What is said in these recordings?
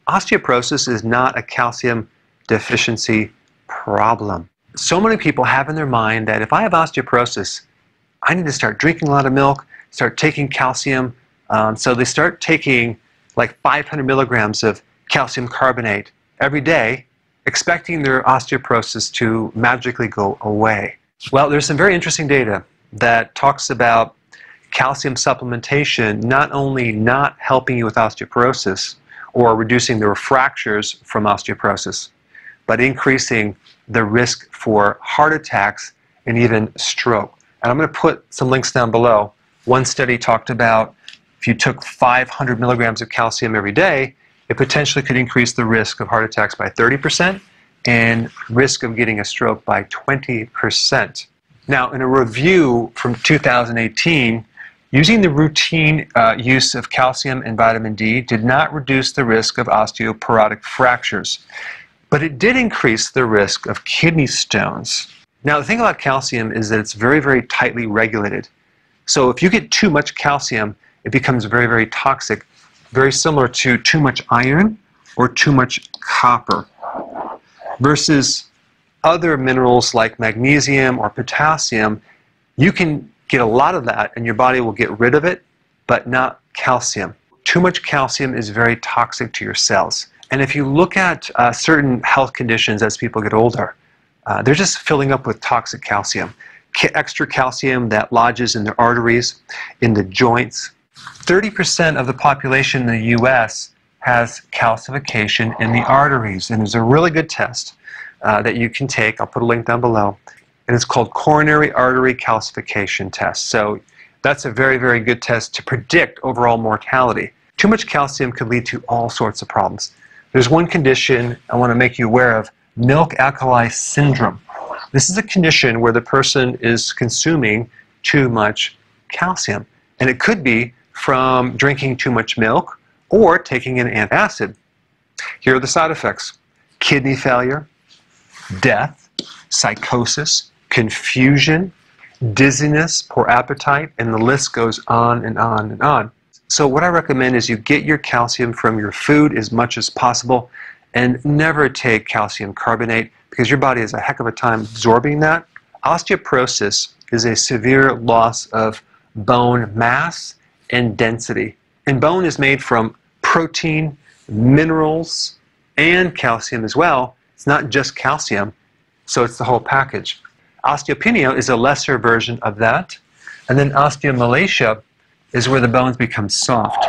Osteoporosis is not a calcium deficiency problem. So many people have in their mind that if I have osteoporosis, I need to start drinking a lot of milk, start taking calcium. So they start taking like 500 milligrams of calcium carbonate every day, expecting their osteoporosis to magically go away. Well, there's some very interesting data that talks about calcium supplementation not only not helping you with osteoporosis or reducing the fractures from osteoporosis, but increasing the risk for heart attacks and even stroke. And I'm going to put some links down below. One study talked about if you took 500 milligrams of calcium every day, it potentially could increase the risk of heart attacks by 30% and risk of getting a stroke by 20%. Now, in a review from 2018, using the routine use of calcium and vitamin D did not reduce the risk of osteoporotic fractures, but it did increase the risk of kidney stones. Now, the thing about calcium is that it's very, very tightly regulated. So if you get too much calcium, it becomes very, very toxic, very similar to too much iron or too much copper, versus other minerals like magnesium or potassium. You can get a lot of that and your body will get rid of it, but not calcium. Too much calcium is very toxic to your cells. And if you look at certain health conditions as people get older, they're just filling up with toxic calcium. Extra calcium that lodges in their arteries, in the joints. 30% of the population in the US has calcification in the arteries. And there's a really good test that you can take. I'll put a link down below. And it's called coronary artery calcification test. So that's a very, very good test to predict overall mortality. Too much calcium could lead to all sorts of problems. There's one condition I want to make you aware of, milk alkali syndrome. This is a condition where the person is consuming too much calcium. And it could be from drinking too much milk or taking an antacid. Here are the side effects: kidney failure, death, psychosis, confusion, dizziness, poor appetite, and the list goes on and on and on. So what I recommend is you get your calcium from your food as much as possible and never take calcium carbonate because your body has a heck of a time absorbing that. Osteoporosis is a severe loss of bone mass and density. And bone is made from protein, minerals, and calcium as well. It's not just calcium, so it's the whole package. Osteopenia is a lesser version of that. And then osteomalacia is where the bones become soft.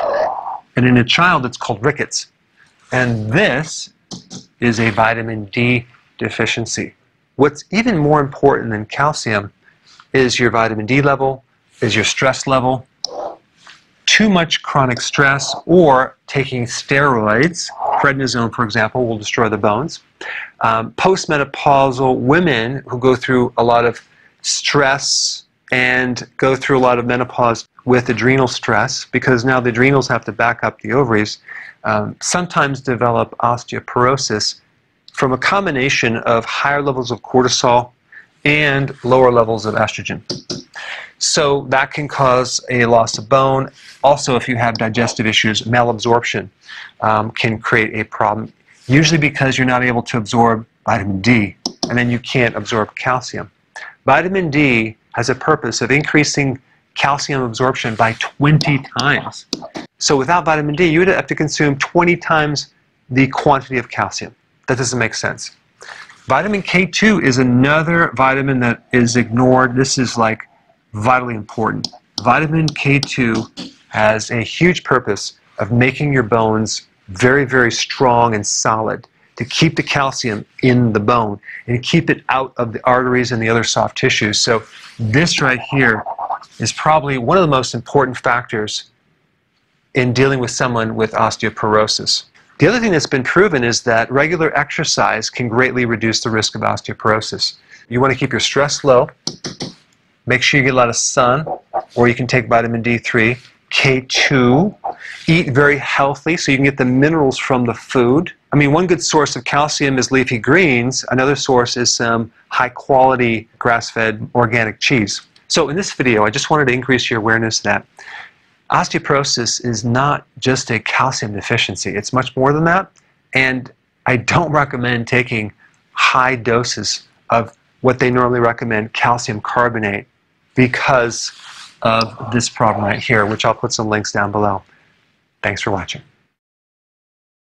And in a child, it's called rickets. And this is a vitamin D deficiency. What's even more important than calcium is your vitamin D level, is your stress level. Too much chronic stress or taking steroids, prednisone for example, will destroy the bones. Postmenopausal women who go through a lot of stress and go through a lot of menopause with adrenal stress, because now the adrenals have to back up the ovaries, sometimes develop osteoporosis from a combination of higher levels of cortisol and lower levels of estrogen. So that can cause a loss of bone. Also, if you have digestive issues, malabsorption can create a problem, usually because you're not able to absorb vitamin D, and then you can't absorb calcium. Vitamin D has a purpose of increasing calcium absorption by 20 times. So without vitamin D, you would have to consume 20 times the quantity of calcium. That doesn't make sense. Vitamin K2 is another vitamin that is ignored. This is like vitally important. Vitamin K2 has a huge purpose of making your bones very, very strong and solid, to keep the calcium in the bone and keep it out of the arteries and the other soft tissues. So this right here is probably one of the most important factors in dealing with someone with osteoporosis. The other thing that's been proven is that regular exercise can greatly reduce the risk of osteoporosis. You want to keep your stress low, make sure you get a lot of sun, or you can take vitamin D3, K2, eat very healthy so you can get the minerals from the food. I mean, one good source of calcium is leafy greens. Another source is some high-quality grass-fed organic cheese. So in this video, I just wanted to increase your awareness that osteoporosis is not just a calcium deficiency. It's much more than that. And I don't recommend taking high doses of what they normally recommend, calcium carbonate, because of this problem right here, which I'll put some links down below. Thanks for watching.